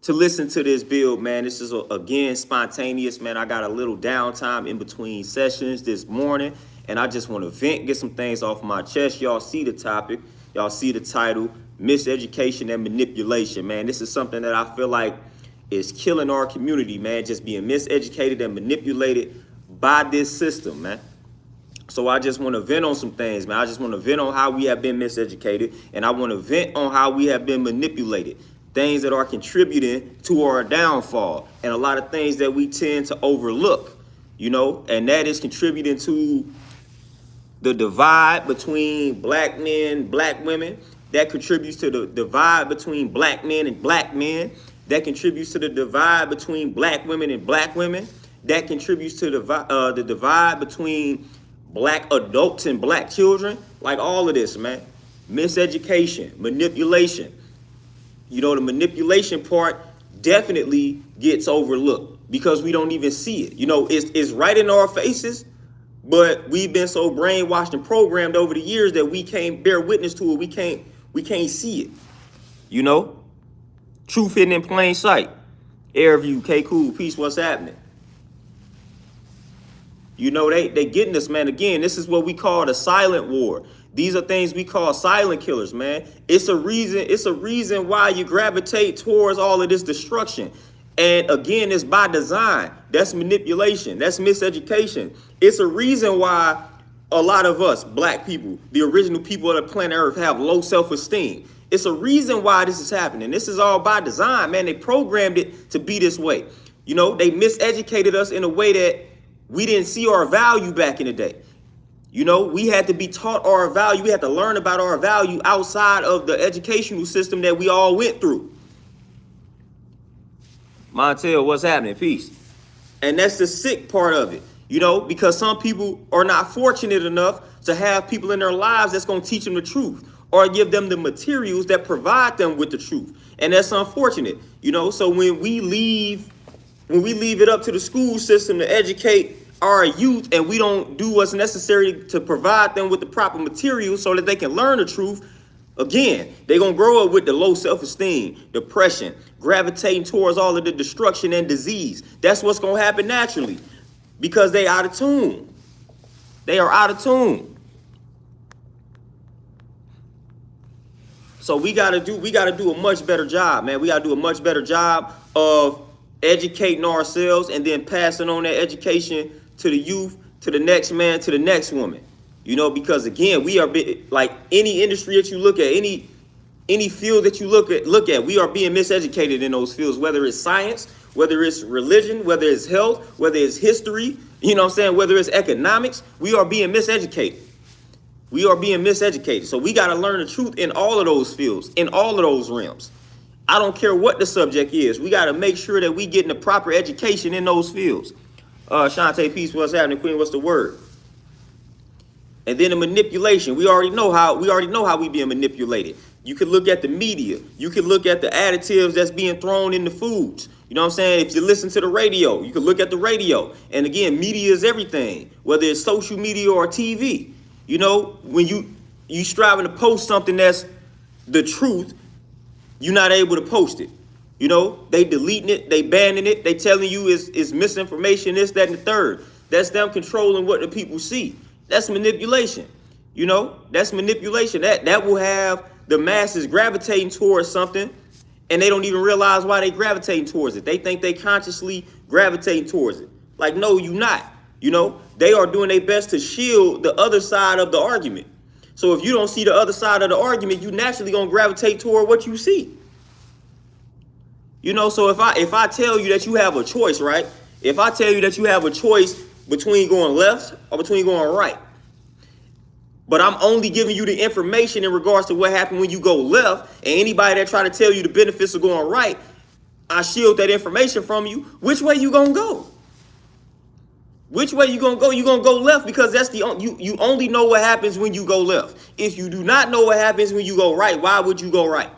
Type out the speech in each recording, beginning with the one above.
to listen to this build, man. This is, again, spontaneous, man. I got a little downtime in between sessions this morning, and I just want to vent, get some things off my chest. Y'all see the topic. Y'all see the title, Miseducation and Manipulation, man. This is something that I feel like is killing our community, man, just being miseducated and manipulated by this system, man. So I just want to vent on some things, man. I just want to vent on how we have been miseducated, and I want to vent on how we have been manipulated. Things that are contributing to our downfall, and a lot of things that we tend to overlook, you know, and that is contributing to the divide between black men, black women. That contributes to the divide between black men and black men. That contributes to the divide between black women and black women. That contributes to the divide between black adults and black children. Like all of this, man. Miseducation, manipulation. You know, the manipulation part definitely gets overlooked because we don't even see it. You know, it's right in our faces, but we've been so brainwashed and programmed over the years that we can't bear witness to it. We can't see it. You know, truth hidden in plain sight. Airview, K Cool, peace. What's happening? You know, they getting us, man. Again, this is what we call the silent war. These are things we call silent killers, man. It's a reason why you gravitate towards all of this destruction. And again, it's by design. That's manipulation. That's miseducation. It's a reason why a lot of us, black people, the original people of the planet Earth, have low self-esteem. It's a reason why this is happening. This is all by design, man. They programmed it to be this way. You know, they miseducated us in a way that we didn't see our value back in the day. You know, we had to be taught our value. We had to learn about our value outside of the educational system that we all went through. Montel, what's happening? Peace. And that's the sick part of it, you know, because some people are not fortunate enough to have people in their lives that's going to teach them the truth or give them the materials that provide them with the truth. And that's unfortunate, you know. So when we leave it up to the school system to educate our youth and we don't do what's necessary to provide them with the proper materials so that they can learn the truth, again, they're going to grow up with the low self-esteem, depression, gravitating towards all of the destruction and disease. That's what's going to happen naturally because they out of tune. They are out of tune. So we got to do a much better job, man. We got to do a much better job of educating ourselves and then passing on that education to the youth, to the next man, to the next woman. You know, because again, we are like any industry that you look at, any field that you look at, we are being miseducated in those fields, whether it's science, whether it's religion, whether it's health, whether it's history, you know what I'm saying, whether it's economics, we are being miseducated. We are being miseducated. So we got to learn the truth in all of those fields, in all of those realms. I don't care what the subject is. We got to make sure that we getting the proper education in those fields. Shantae, peace. What's happening, Queen? What's the word? And then the manipulation. We already know how we being manipulated. You can look at the media. You can look at the additives that's being thrown in the foods. You know what I'm saying? If you listen to the radio, you can look at the radio. And again, media is everything, whether it's social media or TV. You know, when you striving to post something that's the truth, you're not able to post it. You know, they deleting it, they banning it, they telling you is misinformation, this, that, and the third. That's them controlling what the people see. That's manipulation. You know, that's manipulation. That will have the masses gravitating towards something, and they don't even realize why they gravitating towards it. They think they consciously gravitating towards it. Like, no, you not. You know, they are doing their best to shield the other side of the argument. So if you don't see the other side of the argument, you naturally gonna gravitate toward what you see. You know, so if I tell you that you have a choice, right? If I tell you that you have a choice between going left or between going right, but I'm only giving you the information in regards to what happened when you go left, and anybody that try to tell you the benefits of going right, I shield that information from you. Which way you gonna go? Which way you gonna go? You gonna go left because that's you only know what happens when you go left. If you do not know what happens when you go right, why would you go right?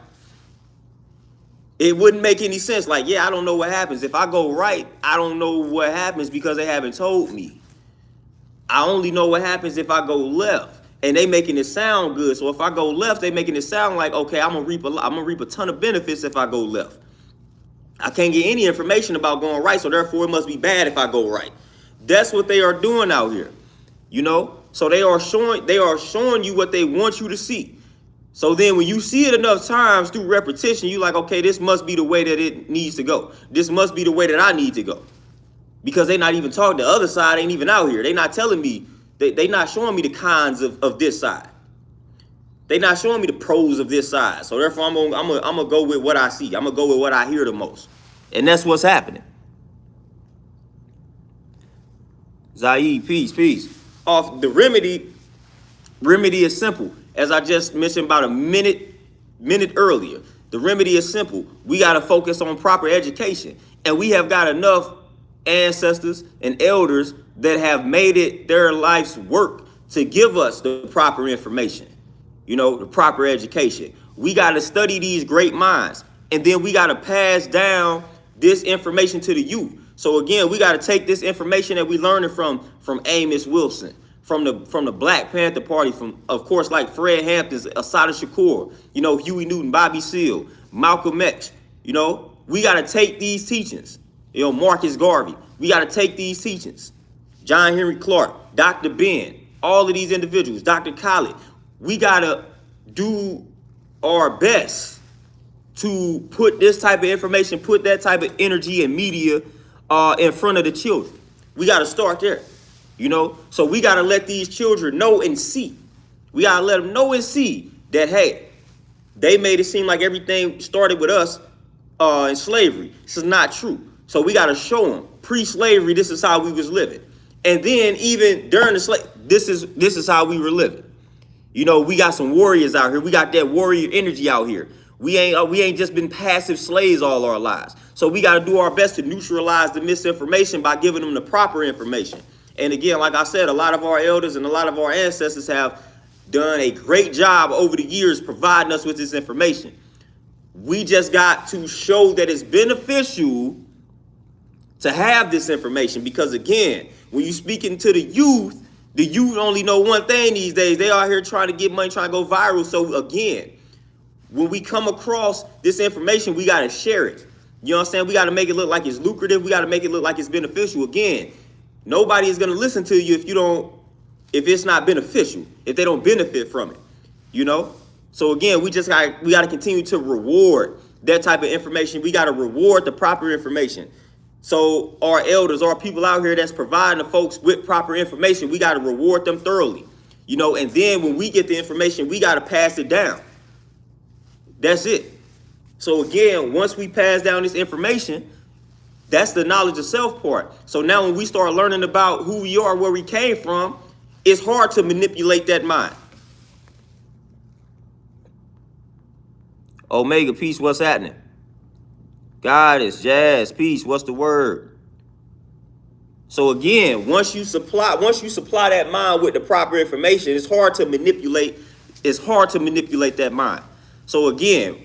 It wouldn't make any sense. Like, yeah, I don't know what happens. If I go right, I don't know what happens because they haven't told me. I only know what happens if I go left. And they making it sound good. So if I go left, they making it sound like, okay, I'm gonna reap a ton of benefits if I go left. I can't get any information about going right, so therefore it must be bad if I go right. That's what they are doing out here, you know? So they are showing you what they want you to see. So then when you see it enough times through repetition, you like, okay, this must be the way that it needs to go. This must be the way that I need to go. Because they're not even talking. The other side ain't even out here. They're not telling me, they not showing me the cons of this side. They're not showing me the pros of this side. So therefore, I'm gonna go with what I see. I'm gonna go with what I hear the most. And that's what's happening. Zaid, peace. Off the remedy is simple. As I just mentioned about a minute earlier, the remedy is simple. We got to focus on proper education. And we have got enough ancestors and elders that have made it their life's work to give us the proper information, you know, the proper education. We got to study these great minds, and then we got to pass down this information to the youth. So again, we got to take this information that we learning from Amos Wilson, from the Black Panther Party, from, of course, like Fred Hampton's, Assata Shakur, you know, Huey Newton, Bobby Seale, Malcolm X. You know, we got to take these teachings. You know, Marcus Garvey. We got to take these teachings. John Henry Clark, Dr. Ben, all of these individuals, Dr. Khaled. We got to do our best to put this type of information, put that type of energy and media in front of the children. We got to start there, you know? So we got to let these children know and see. We got to let them know and see that, hey, they made it seem like everything started with us in slavery. This is not true. So we got to show them pre-slavery, this is how we was living. And then even during the slave, this is how we were living. You know, we got some warriors out here. We got that warrior energy out here. We ain't just been passive slaves all our lives. So we got to do our best to neutralize the misinformation by giving them the proper information. And again, like I said, a lot of our elders and a lot of our ancestors have done a great job over the years providing us with this information. We just got to show that it's beneficial to have this information, because again, when you speaking to the youth only know one thing these days. They are here trying to get money, trying to go viral. So again, when we come across this information, we got to share it. You know what I'm saying? We got to make it look like it's lucrative. We got to make it look like it's beneficial. Again, nobody is going to listen to you if it's not beneficial, if they don't benefit from it, you know? So again, we got to continue to reward that type of information. We got to reward the proper information. So our elders, our people out here that's providing the folks with proper information, we got to reward them thoroughly, you know? And then when we get the information, we got to pass it down. That's it. So again, once we pass down this information, that's the knowledge of self part. So now when we start learning about who we are, where we came from, it's hard to manipulate that mind. Omega, peace, what's happening? Goddess, Jazz, peace, what's the word? So again, once you supply that mind with the proper information, it's hard to manipulate that mind. So again,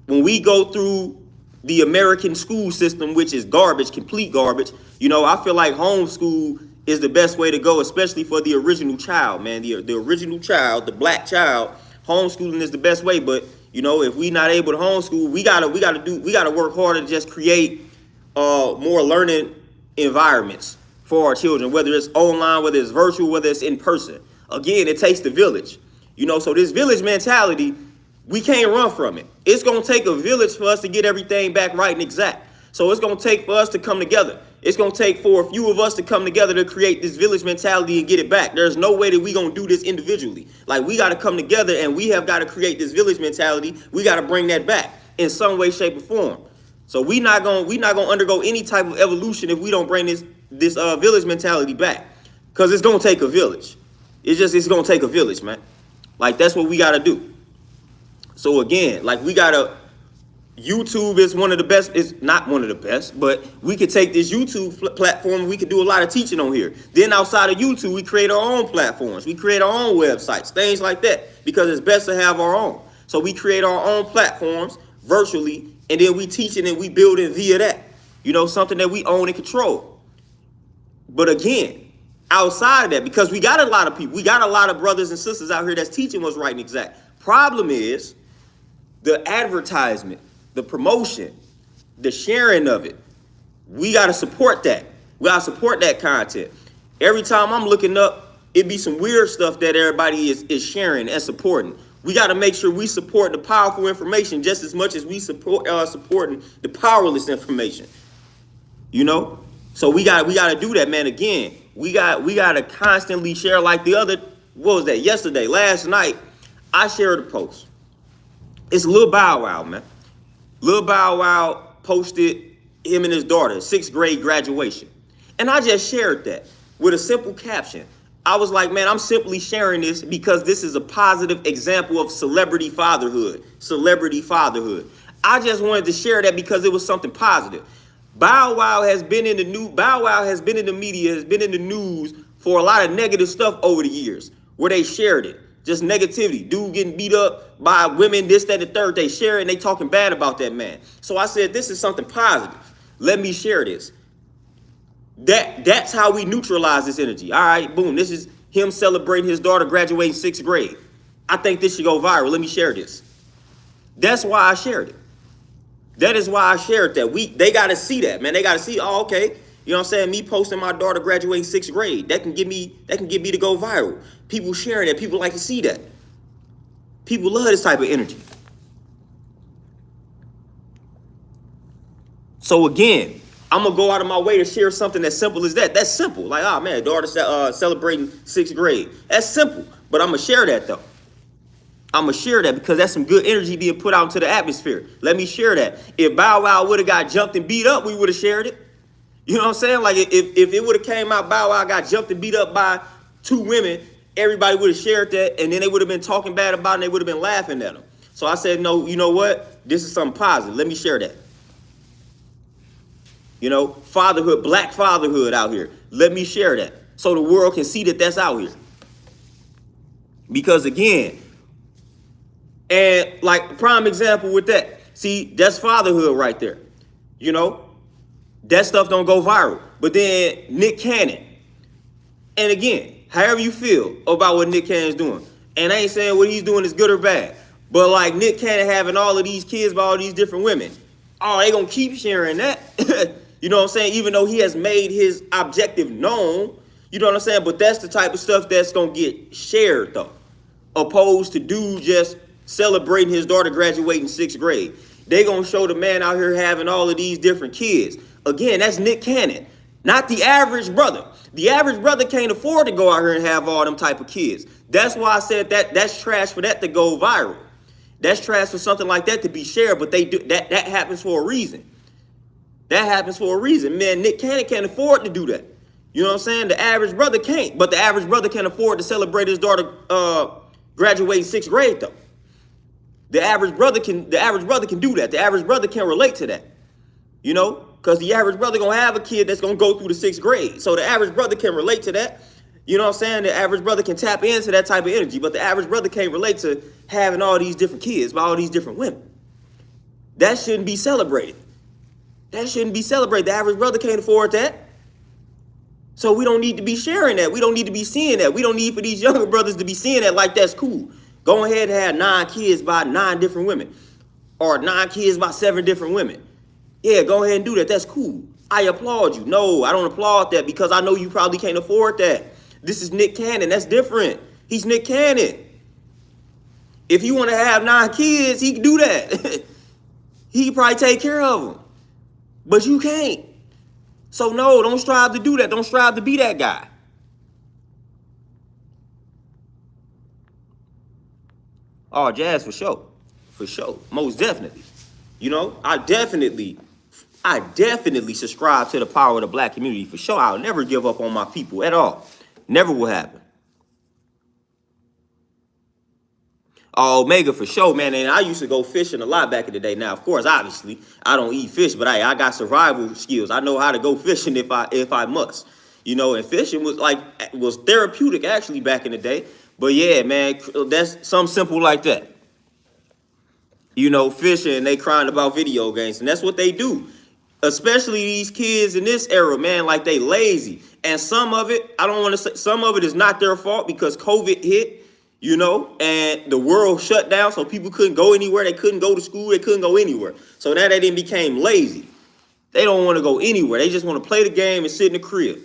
when we go through the American school system, which is garbage, complete garbage, you know, I feel like homeschool is the best way to go, especially for the original child, man. The original child, the black child, homeschooling is the best way. But you know, if we not able to homeschool, we gotta work harder to just create more learning environments for our children, whether it's online, whether it's virtual, whether it's in person. Again, it takes the village, you know. So this village mentality, we can't run from it. It's going to take a village for us to get everything back right and exact. So it's going to take for us to come together. It's going to take for a few of us to come together to create this village mentality and get it back. There's no way that we going to do this individually. Like, we got to come together and we have got to create this village mentality. We got to bring that back in some way, shape, or form. So we not going to undergo any type of evolution if we don't bring this village mentality back. Because it's going to take a village. It's going to take a village, man. Like, that's what we got to do. So again, like, YouTube is one of the best. It's not one of the best, but we could take this YouTube platform and we could do a lot of teaching on here. Then outside of YouTube, we create our own platforms. We create our own websites, things like that, because it's best to have our own. So we create our own platforms virtually, and then we teach it and we build it via that, you know, something that we own and control. But again, outside of that, because we got a lot of people, we got a lot of brothers and sisters out here that's teaching what's right and exact. Problem is the advertisement, the promotion, the sharing of it. We got to support that. We got to support that content. Every time I'm looking up, it be some weird stuff that everybody is sharing and supporting. We got to make sure we support the powerful information just as much as we supporting the powerless information. You know, so we got to do that, man. Again, we got to constantly share. Like the other, what was that? Yesterday, last night, I shared a post. It's Lil Bow Wow, man. Lil Bow Wow posted him and his daughter, 6th grade graduation. And I just shared that with a simple caption. I was like, man, I'm simply sharing this because this is a positive example of celebrity fatherhood. Celebrity fatherhood. I just wanted to share that because it was something positive. Bow Wow has been in the media, has been in the news for a lot of negative stuff over the years where they shared it. Just negativity. Dude getting beat up by women, this, that, and the third. They share it and they talking bad about that man. So I said, this is something positive. Let me share this. That's how we neutralize this energy. All right, boom. This is him celebrating his daughter graduating 6th grade. I think this should go viral. Let me share this. That's why I shared it. That is why I shared that. They got to see that, man. They got to see, oh, okay. You know what I'm saying? Me posting my daughter graduating 6th grade. That can get me to go viral. People sharing that. People like to see that. People love this type of energy. So again, I'm going to go out of my way to share something as simple as that. That's simple. Like, oh, man, daughter celebrating 6th grade. That's simple. But I'm going to share that, though. I'm going to share that because that's some good energy being put out into the atmosphere. Let me share that. If Bow Wow would have got jumped and beat up, we would have shared it. You know what I'm saying? Like, if it would have came out Bow Wow got jumped and beat up by 2 women, everybody would have shared that, and then they would have been talking bad about it, and they would have been laughing at them. So I said, no, you know what? This is something positive. Let me share that. You know, fatherhood, black fatherhood out here. Let me share that so the world can see that that's out here. Because again, and like prime example with that, see, that's fatherhood right there. You know, that stuff don't go viral. But then Nick Cannon, and again, however you feel about what Nick Cannon's doing, and I ain't saying what he's doing is good or bad, but like Nick Cannon having all of these kids by all these different women, oh, they gonna keep sharing that. You know what I'm saying? Even though he has made his objective known, you know what I'm saying? But that's the type of stuff that's gonna get shared though, opposed to dude just celebrating his daughter graduating 6th grade. They gonna show the man out here having all of these different kids. Again, that's Nick Cannon, not the average brother. The average brother can't afford to go out here and have all them type of kids. That's why I said that's trash for that to go viral. That's trash for something like that to be shared, but they do that happens for a reason. That happens for a reason. Man, Nick Cannon can't afford to do that. You know what I'm saying? The average brother can't, but the average brother can afford to celebrate his daughter graduating 6th grade though. The average brother can do that. The average brother can relate to that. You know? Because the average brother gonna have a kid that's gonna go through the 6th grade. So the average brother can relate to that. You know what I'm saying? The average brother can tap into that type of energy, but the average brother can't relate to having all these different kids by all these different women. That shouldn't be celebrated. That shouldn't be celebrated. The average brother can't afford that. So we don't need to be sharing that. We don't need to be seeing that. We don't need for these younger brothers to be seeing that like that's cool. Go ahead and have 9 kids by 9 different women. Or 9 kids by 7 different women. Yeah, go ahead and do that. That's cool. I applaud you. No, I don't applaud that because I know you probably can't afford that. This is Nick Cannon. That's different. He's Nick Cannon. If you want to have 9 kids, he can do that. He can probably take care of them. But you can't. So no, don't strive to do that. Don't strive to be that guy. Oh, Jazz, for sure. For sure. Most definitely. You know, I definitely subscribe to the power of the black community. For sure. I'll never give up on my people at all. Never will happen. Oh, Omega for sure, man. And I used to go fishing a lot back in the day. Now, of course, obviously, I don't eat fish, but I got survival skills. I know how to go fishing if I must. You know, and fishing was therapeutic actually back in the day. But yeah, man, that's something simple like that. You know, fishing, they crying about video games, and that's what they do. Especially these kids in this era, man, like they lazy. And some of it, I don't want to say, some of it is not their fault because COVID hit. and the world shut down, so people couldn't go anywhere. They couldn't go to school. They couldn't go anywhere. So now they then became lazy. They don't want to go anywhere. They just want to play the game and sit in the crib.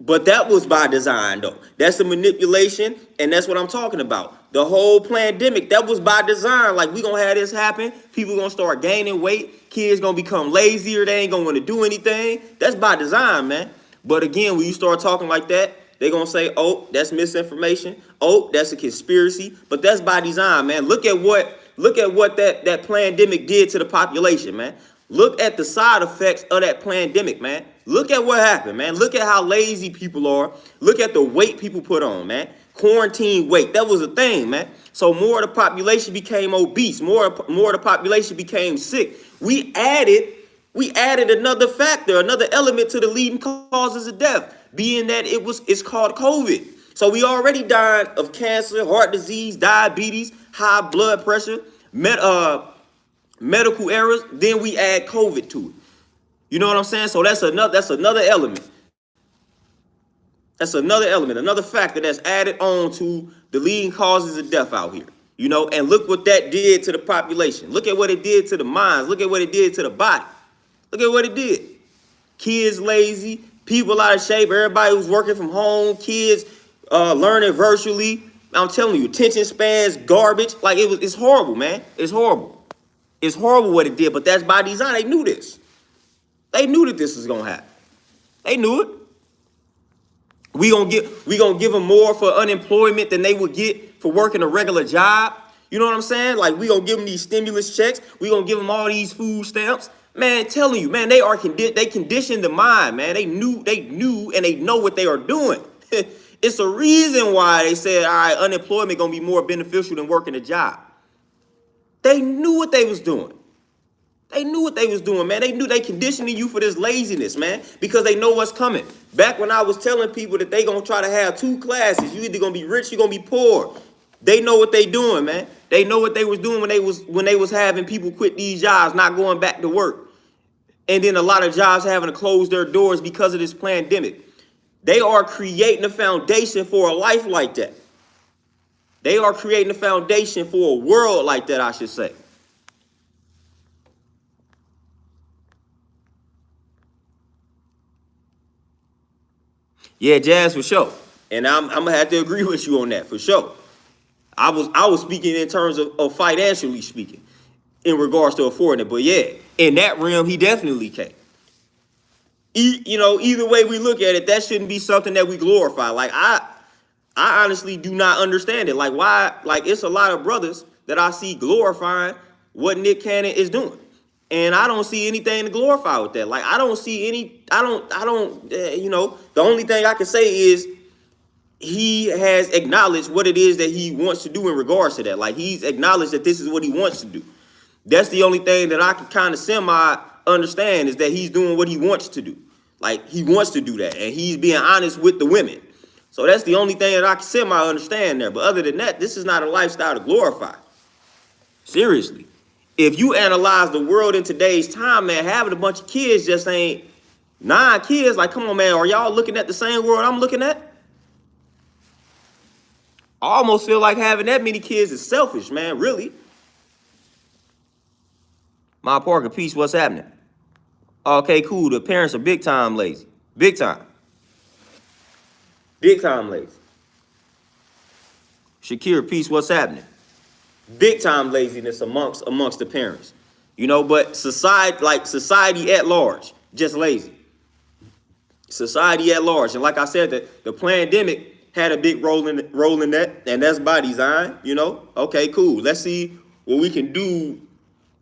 But that was by design, though. That's the manipulation, and that's what I'm talking about. The whole pandemic, that was by design. Like, we gonna have this happen. People gonna start gaining weight. Kids gonna become lazier. They ain't gonna want to do anything. That's by design, man. But again, when you start talking like that, they gonna say, oh, that's misinformation. Oh, that's a conspiracy. But that's by design, man. Look at what that pandemic did to the population, man. Look at the side effects of that pandemic, man. Look at what happened, man. Look at how lazy people are. Look at the weight people put on, man. Quarantine weight. That was a thing, man. So more of the population became obese. More of the population became sick. We added another factor, another element to the leading causes of death, being that it's called COVID. So we already died of cancer, heart disease, diabetes, high blood pressure, medical errors. Then we add COVID to it. You know what I'm saying? So that's another element. That's another element, another factor that's added on to the leading causes of death out here. And look what that did to the population. Look at what it did to the minds. Look at what it did to the body. Look at what it did. Kids lazy, people out of shape, everybody who's working from home, kids learning virtually. I'm telling you, attention spans, garbage. Like, it's horrible, man. It's horrible. It's horrible what it did, but that's by design. They knew this. They knew that this was gonna happen. They knew it. We gonna give them more for unemployment than they would get for working a regular job. You know what I'm saying? Like, we gonna give them these stimulus checks. We gonna give them all these food stamps. Man, telling you, man, they conditioned the mind, man. They knew, and they know what they are doing. It's a reason why they said, all right, unemployment gonna be more beneficial than working a job. They knew what they was doing. They knew what they was doing, man. They knew they conditioning you for this laziness, man, because they know what's coming. Back when I was telling people that they gonna try to have two classes, you either gonna be rich, you gonna be poor. They know what they doing, man. They know what they was doing when they was having people quit these jobs, not going back to work. And then a lot of jobs having to close their doors because of this pandemic. They are creating a foundation for a life like that. They are creating a foundation for a world like that, I should say. Yeah, Jazz, for sure. And I'm gonna have to agree with you on that, for sure. I was speaking in terms of financially speaking, in regards to affording it. But yeah, in that realm, he definitely can. Either way we look at it, that shouldn't be something that we glorify. Like, I honestly do not understand it. Like, why? Like, it's a lot of brothers that I see glorifying what Nick Cannon is doing. And I don't see anything to glorify with that. Like, I don't see any, the only thing I can say is he has acknowledged what it is that he wants to do in regards to that. Like, he's acknowledged that this is what he wants to do. That's the only thing that I can kind of semi understand, is that he's doing what he wants to do. Like, he wants to do that, and he's being honest with the women. So that's the only thing that I can semi understand there. But other than that, this is not a lifestyle to glorify. Seriously. If you analyze the world in today's time, man, having a bunch of kids just ain't 9 kids. Like, come on, man, are y'all looking at the same world I'm looking at? I almost feel like having that many kids is selfish, man, really. My Parker, peace, what's happening? Okay, cool. The parents are big time lazy. Big time. Big time lazy. Shakira, peace, what's happening? Big time laziness amongst the parents. But society at large, just lazy. Society at large. And like I said, the pandemic had a big role in that, and that's by design, Okay, cool. Let's see what we can do.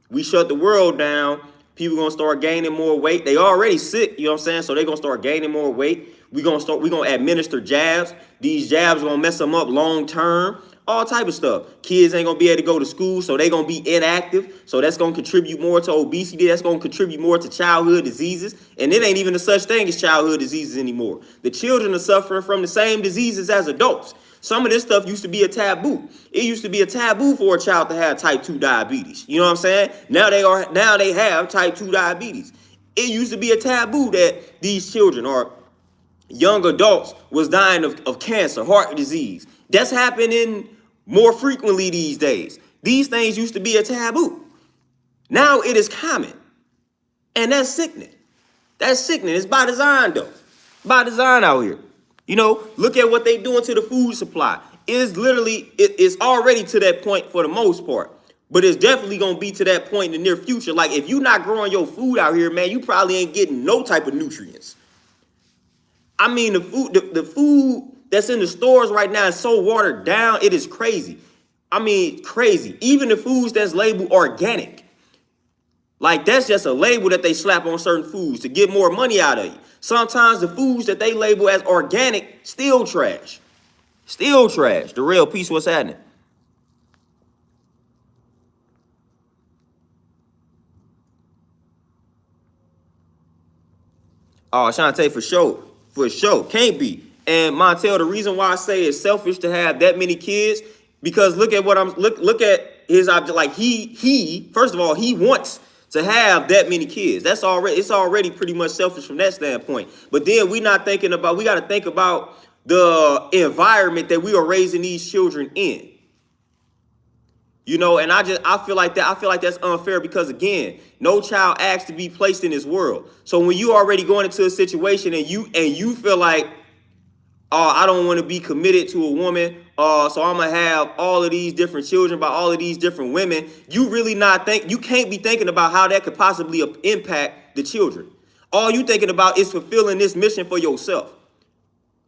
We shut the world down. People gonna start gaining more weight. They already sick, you know what I'm saying? So they gonna start gaining more weight. We gonna administer jabs. These jabs gonna mess them up long term. All type of stuff. Kids ain't gonna be able to go to school, so they gonna be inactive. So that's gonna contribute more to obesity. That's gonna contribute more to childhood diseases. And it ain't even a such thing as childhood diseases anymore. The children are suffering from the same diseases as adults. Some of this stuff used to be a taboo. It used to be a taboo for a child to have type 2 diabetes. You know what I'm saying? Now they have type 2 diabetes. It used to be a taboo that these children or young adults was dying of cancer, heart disease. That's happening more frequently these days. These things used to be a taboo. Now it is common. And that's sickening. That's sickening. It's by design, though. By design out here. You know, look at what they doing to the food supply. It's already to that point for the most part. But it's definitely going to be to that point in the near future. Like, if you're not growing your food out here, man, you probably ain't getting no type of nutrients. I mean, the food that's in the stores right now is so watered down, it is crazy. I mean, crazy. Even the foods that's labeled organic. Like, that's just a label that they slap on certain foods to get more money out of you. Sometimes the foods that they label as organic, still trash. Still trash. The real piece, what's happening? Oh, Shantae, for sure. For sure. Can't be. And Montel, the reason why I say it's selfish to have that many kids, because look at what look at his object. Like he first of all, he wants to have that many kids. It's already pretty much selfish from that standpoint. But then we got to think about the environment that we are raising these children in. You know, and I feel like that's unfair because, again, no child asks to be placed in this world. So when you already going into a situation and you feel like, oh, I don't want to be committed to a woman, so I'm gonna have all of these different children by all of these different women, you can't be thinking about how that could possibly impact the children. All you thinking about is fulfilling this mission for yourself.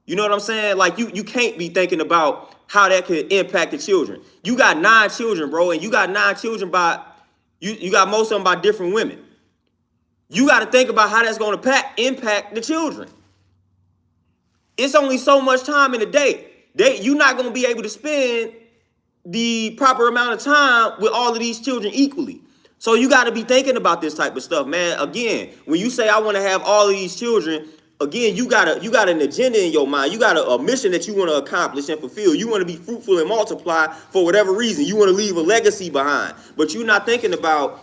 You know what I'm saying? Like, you can't be thinking about how that could impact the children. You got 9 children, bro, and you got 9 children you got most of them by different women. You got to think about how that's going to impact the children. It's only so much time in a day. You're not going to be able to spend the proper amount of time with all of these children equally. So you got to be thinking about this type of stuff, man. Again, when you say I want to have all of these children, again, you got an agenda in your mind. You got a mission that you want to accomplish and fulfill. You want to be fruitful and multiply for whatever reason. You want to leave a legacy behind. But you're not thinking about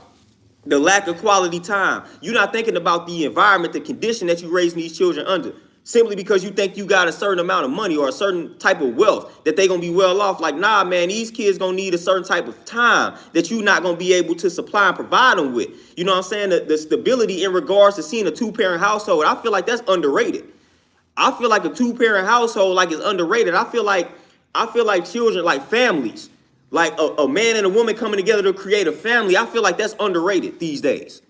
the lack of quality time. You're not thinking about the environment, the condition that you're raising these children under. Simply because you think you got a certain amount of money or a certain type of wealth that they're going to be well off. Like, nah, man, these kids going to need a certain type of time that you're not going to be able to supply and provide them with. You know what I'm saying? The stability in regards to seeing a 2-parent household, I feel like that's underrated. I feel like a 2-parent household is underrated. I feel like children, like families, like a man and a woman coming together to create a family. I feel like that's underrated these days.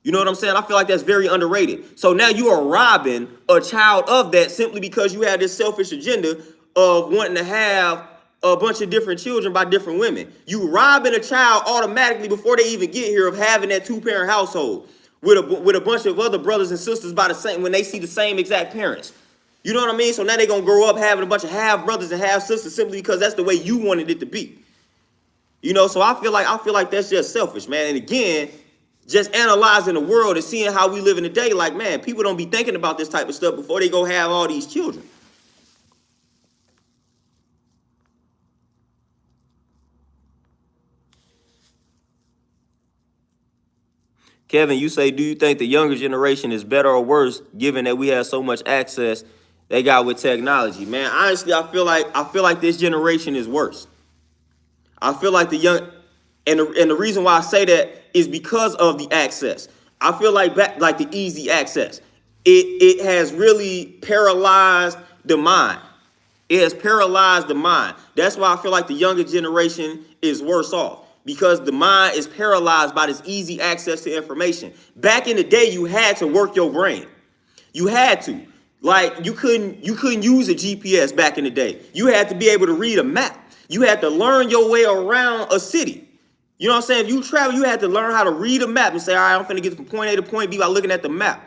You know what I'm saying? I feel like that's very underrated. So now you are robbing a child of that simply because you have this selfish agenda of wanting to have a bunch of different children by different women. You robbing a child automatically before they even get here of having that 2-parent household with a bunch of other brothers and sisters when they see the same exact parents. You know what I mean? So now they're going to grow up having a bunch of half brothers and half sisters simply because that's the way you wanted it to be. You know, so I feel like that's just selfish, man. And again, just analyzing the world and seeing how we live in the day, like, man, people don't be thinking about this type of stuff before they go have all these children. Kevin, you say, do you think the younger generation is better or worse given that we have so much access they got with technology? Man, honestly, I feel like this generation is worse. I feel like and the reason why I say that is because of the access. I feel like the easy access. It has really paralyzed the mind. It has paralyzed the mind. That's why I feel like the younger generation is worse off, because the mind is paralyzed by this easy access to information. Back in the day, you had to work your brain. You had to. Like, you couldn't use a GPS back in the day. You had to be able to read a map. You had to learn your way around a city. You know what I'm saying? If you travel, you had to learn how to read a map and say, all right, I'm finna get from point A to point B by looking at the map.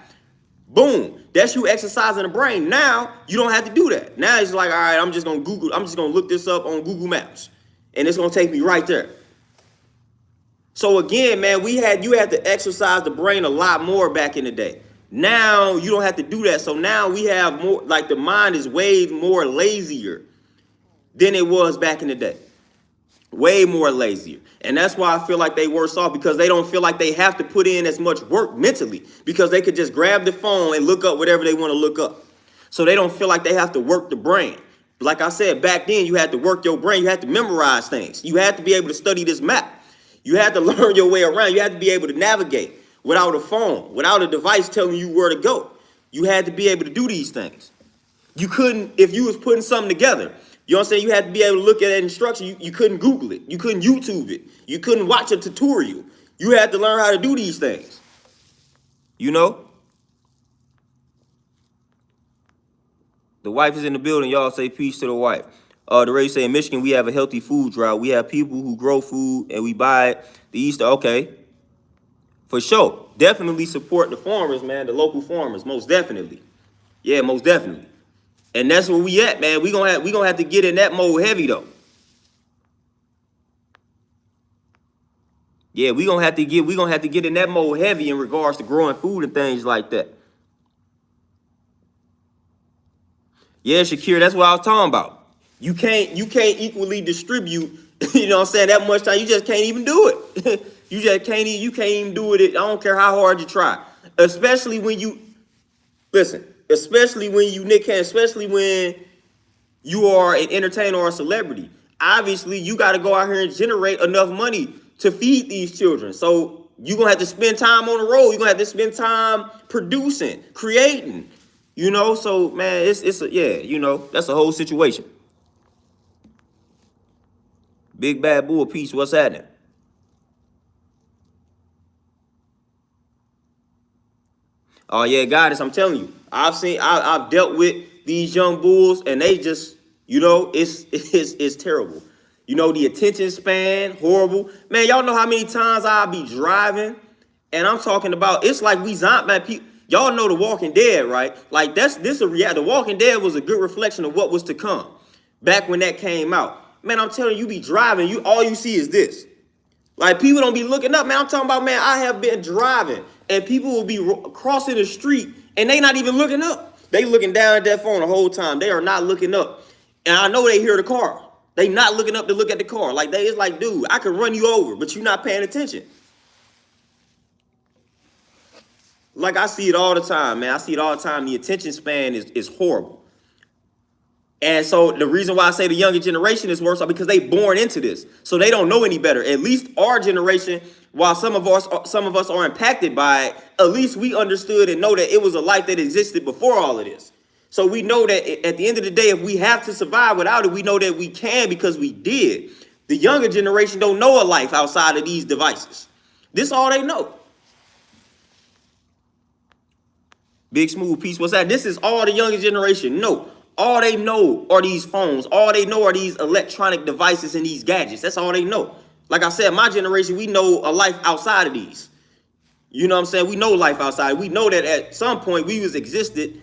Boom. That's you exercising the brain. Now, you don't have to do that. Now it's like, all right, I'm just going to look this up on Google Maps, and it's going to take me right there. So again, man, you had to exercise the brain a lot more back in the day. Now, you don't have to do that. So now we have more, like, the mind is way more lazier than it was back in the day. Way more lazier. And that's why I feel like they worse off, because they don't feel like they have to put in as much work mentally, because they could just grab the phone and look up whatever they want to look up. So they don't feel like they have to work the brain. Like I said, back then you had to work your brain. You had to memorize things. You had to be able to study this map. You had to learn your way around. You had to be able to navigate without a phone, without a device telling you where to go. You had to be able to do these things. You couldn't, if you was putting something together, you know what I'm saying? You had to be able to look at that instruction. You couldn't Google it. You couldn't YouTube it. You couldn't watch a tutorial. You had to learn how to do these things. You know? The wife is in the building. Y'all say peace to the wife. The Ray say in Michigan, we have a healthy food drought. We have people who grow food and we buy it. The Easter, okay. For sure. Definitely support the farmers, man. The local farmers, most definitely. Yeah, most definitely. And that's where we at, man. We gonna have to get in that mode heavy though. Yeah, we gonna have to get in that mode heavy in regards to growing food and things like that. Yeah, Shakir, that's what I was talking about. You can't equally distribute, you know what I'm saying, that much time. You just can't even do it. you can't even do it. I don't care how hard you try. Especially when you especially when you Nick, especially when you are an entertainer or a celebrity. Obviously, you got to go out here and generate enough money to feed these children. So you're going to have to spend time on the road. You're going to have to spend time producing, creating, you know. So, man, yeah, you know, that's a whole situation. Big Bad Bull, peace, what's happening? Oh, yeah, Goddess, I'm telling you. I've dealt with these young bulls, and they just, you know, it's terrible. You know, the attention span, horrible. Man, y'all know how many times I'll be driving, and I'm talking about, it's like we zombie, man, people. Y'all know The Walking Dead, right? Like, this a reality. The Walking Dead was a good reflection of what was to come back when that came out. Man, I'm telling you, be driving, all you see is this. Like, people don't be looking up, man. I'm talking about, man, I have been driving, and people will be crossing the street, and they not even looking up. They looking down at that phone the whole time. They are not looking up. And I know they hear the car. They not looking up to look at the car. Like, it's like, dude, I can run you over, but you're not paying attention. Like, I see it all the time, man. I see it all the time. The attention span is horrible. And so the reason why I say the younger generation is worse is because they born into this. So they don't know any better. At least our generation, while some of us are impacted by it, at least we understood and know that it was a life that existed before all of this. So we know that at the end of the day, if we have to survive without it, we know that we can because we did. The younger generation don't know a life outside of these devices. This is all they know. Big Smooth, peace, what's that? This is all the younger generation know. All they know are these phones. All they know are these electronic devices and these gadgets. That's all they know. Like I said, my generation, we know a life outside of these. You know what I'm saying? We know life outside. We know that at some point we was existing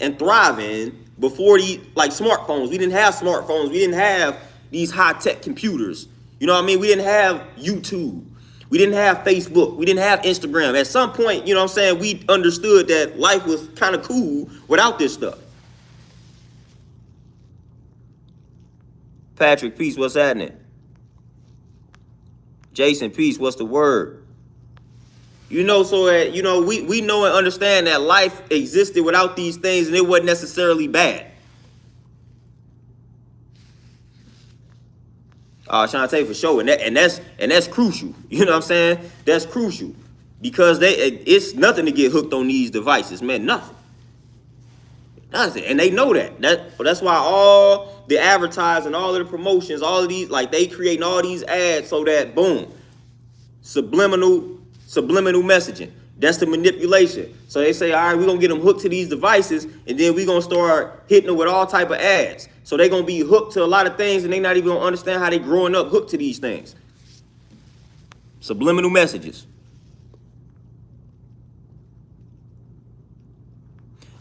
and thriving before like smartphones. We didn't have smartphones. We didn't have these high-tech computers. You know what I mean? We didn't have YouTube. We didn't have Facebook. We didn't have Instagram. At some point, you know what I'm saying, we understood that life was kind of cool without this stuff. Patrick, peace, what's happening? Jason, peace, what's the word? You know, so that, you know, we know and understand that life existed without these things and it wasn't necessarily bad. Shantae, for sure, and that's crucial. You know what I'm saying? That's crucial because it's nothing to get hooked on these devices, man. Nothing, and they know that. That's why all the advertising, all of the promotions, all of these, like they creating all these ads so that boom, subliminal messaging. That's the manipulation. So they say, all right, we're gonna get them hooked to these devices, and then we're gonna start hitting them with all type of ads. So they're gonna be hooked to a lot of things, and they're not even gonna understand how they growing up hooked to these things. Subliminal messages.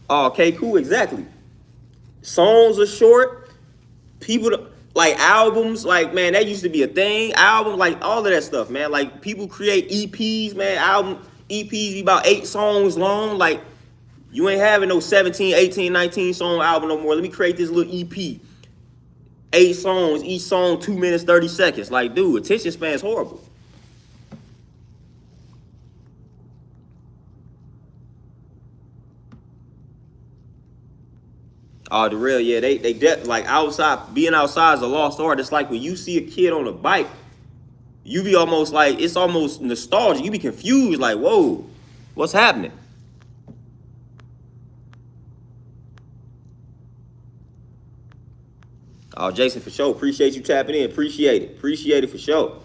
Oh, okay, cool, exactly. Songs are short. People like albums, like, man, that used to be a thing. Albums, like all of that stuff, man. Like people create EPs, man. Album EPs be about 8 songs long. Like you ain't having no 17, 18, 19 song album no more. Let me create this little EP. 8 songs, each song 2 minutes, 30 seconds. Like, dude, attention span is horrible. Oh, the real, yeah, like outside, being outside is a lost art. It's like when you see a kid on a bike, you be almost like, it's almost nostalgia. You be confused, like, whoa, what's happening? Oh, Jason, for sure. Appreciate you tapping in. Appreciate it. Appreciate it for sure.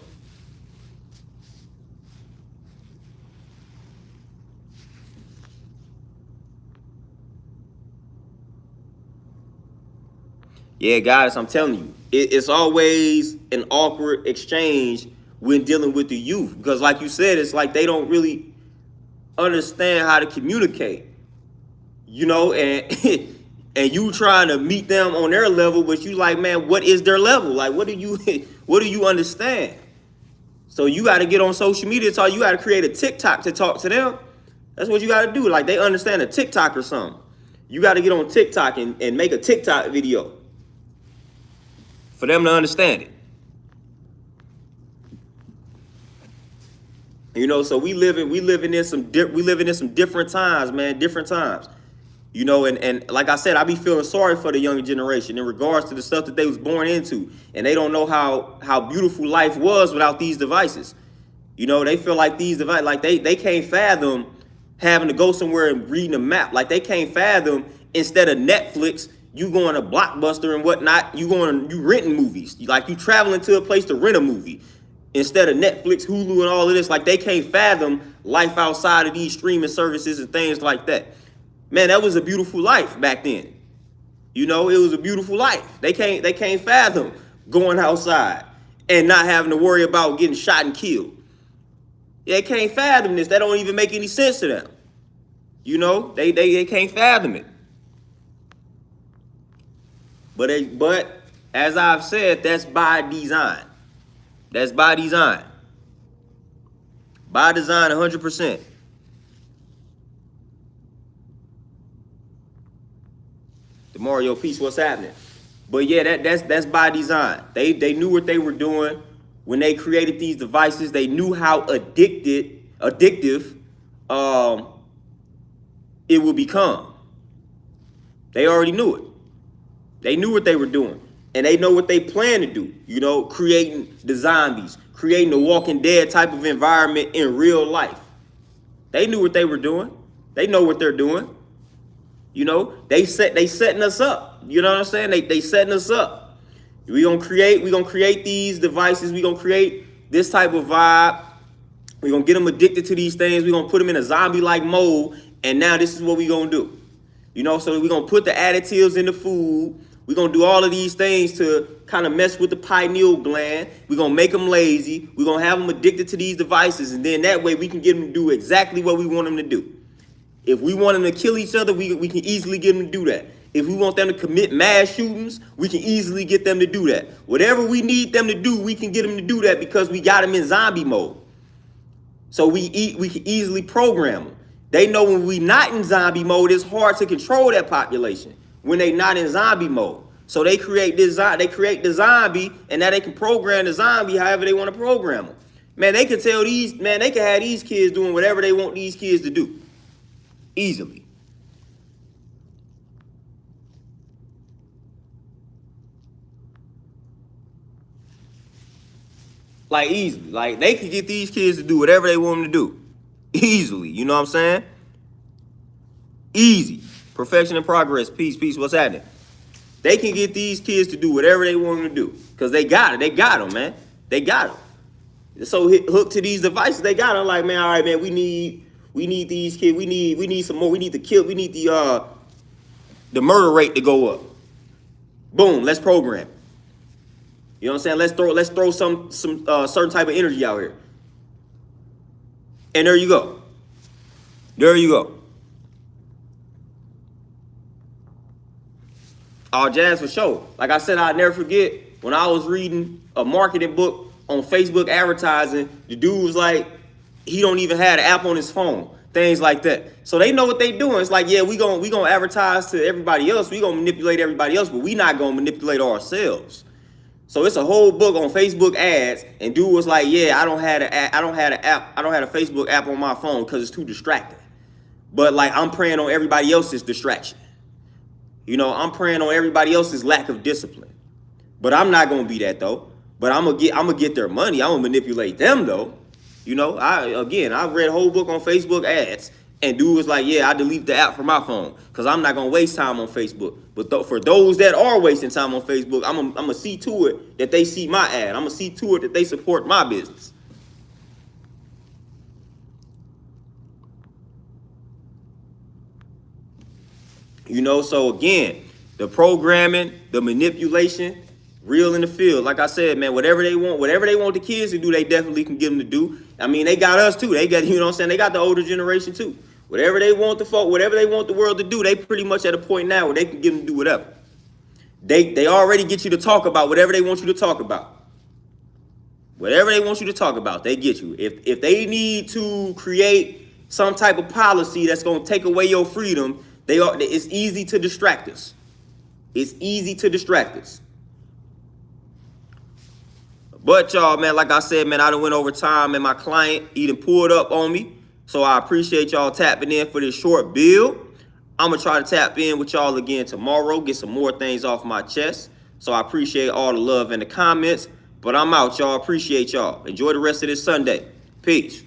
Yeah, guys, I'm telling you, it's always an awkward exchange when dealing with the youth. Because like you said, it's like they don't really understand how to communicate, and and you trying to meet them on their level, but you like, man, what is their level? Like, what do you what do you understand? So you got to get on social media. You got to create a TikTok to talk to them. That's what you got to do. Like, they understand a TikTok or something. You got to get on TikTok and make a TikTok video for them to understand it. So we living in some different times, man, different times. And like I said, I be feeling sorry for the younger generation in regards to the stuff that they was born into, and they don't know how beautiful life was without these devices. They feel like these devices, like they can't fathom having to go somewhere and reading a map. Like, they can't fathom, instead of Netflix, you going to Blockbuster and whatnot, you renting movies. Like, you traveling to a place to rent a movie instead of Netflix, Hulu, and all of this. Like, they can't fathom life outside of these streaming services and things like that. Man, that was a beautiful life back then. It was a beautiful life. They can't fathom going outside and not having to worry about getting shot and killed. They can't fathom this. That don't even make any sense to them. They can't fathom it. But as I've said, that's by design. That's by design. By design, 100%. The Mario piece, what's happening? But yeah, that's by design. They knew what they were doing when they created these devices. They knew how addictive it would become. They already knew it. They knew what they were doing, and they know what they plan to do. Creating the zombies, creating the Walking Dead type of environment in real life. They knew what they were doing. They know what they're doing. They setting us up. You know what I'm saying? They setting us up. We're gonna create these devices. We're gonna create this type of vibe. We're gonna get them addicted to these things. We're gonna put them in a zombie-like mode. And now this is what we're gonna do. So we're gonna put the additives in the food. We're gonna do all of these things to kind of mess with the pineal gland. We're gonna make them lazy. We're gonna have them addicted to these devices, and then that way we can get them to do exactly what we want them to do. If we want them to kill each other, we can easily get them to do that. If we want them to commit mass shootings, we can easily get them to do that. Whatever we need them to do, we can get them to do that because we got them in zombie mode. So we can easily program them. They know when we not in zombie mode, it's hard to control that population when they not in zombie mode. So they create the zombie, and now they can program the zombie however they want to program them. Man, they can have these kids doing whatever they want these kids to do. Easily. Like, easily. Like, they can get these kids to do whatever they want them to do. Easily. You know what I'm saying? Easy. Perfection and progress. Peace, what's happening? They can get these kids to do whatever they want them to do. Because they got it. They got them, man. They got them. So hooked to these devices, they got them like, man, all right, man, we need these kids. We need some more. We need the murder rate to go up. Boom, let's program. You know what I'm saying? Let's throw some certain type of energy out here. And there you go. There you go. Oh, jazz for sure. Like I said, I'll never forget when I was reading a marketing book on Facebook advertising, the dude was like, he don't even have the app on his phone. Things like that. So they know what they doing. It's like, yeah, we gonna advertise to everybody else. We gonna manipulate everybody else, but we not gonna manipulate ourselves. So it's a whole book on Facebook ads, and dude was like, yeah, I don't have a Facebook app on my phone because it's too distracting. But like, I'm preying on everybody else's distraction. You know, I'm preying on everybody else's lack of discipline. But I'm not gonna be that though. But I'm gonna get their money. I'm gonna manipulate them though. You know, I read a whole book on Facebook ads, and dude was like, yeah, I delete the app from my phone because I'm not gonna waste time on Facebook. But for those that are wasting time on Facebook, I'm gonna see to it that they see my ad. I'm gonna see to it that they support my business. You know, so again, the programming, the manipulation, real in the field. Like I said, man, whatever they want the kids to do, they definitely can get them to do. I mean, they got us too. They got, you know what I'm saying? They got the older generation too. Whatever they want whatever they want the world to do, they pretty much at a point now where they can get them to do whatever. They already get you to talk about whatever they want you to talk about. Whatever they want you to talk about, they get you. If they need to create some type of policy that's going to take away your freedom, it's easy to distract us. It's easy to distract us. But y'all, man, like I said, man, I done went over time and my client even pulled up on me. So I appreciate y'all tapping in for this short build. I'm going to try to tap in with y'all again tomorrow, get some more things off my chest. So I appreciate all the love in the comments. But I'm out, y'all. Appreciate y'all. Enjoy the rest of this Sunday. Peace.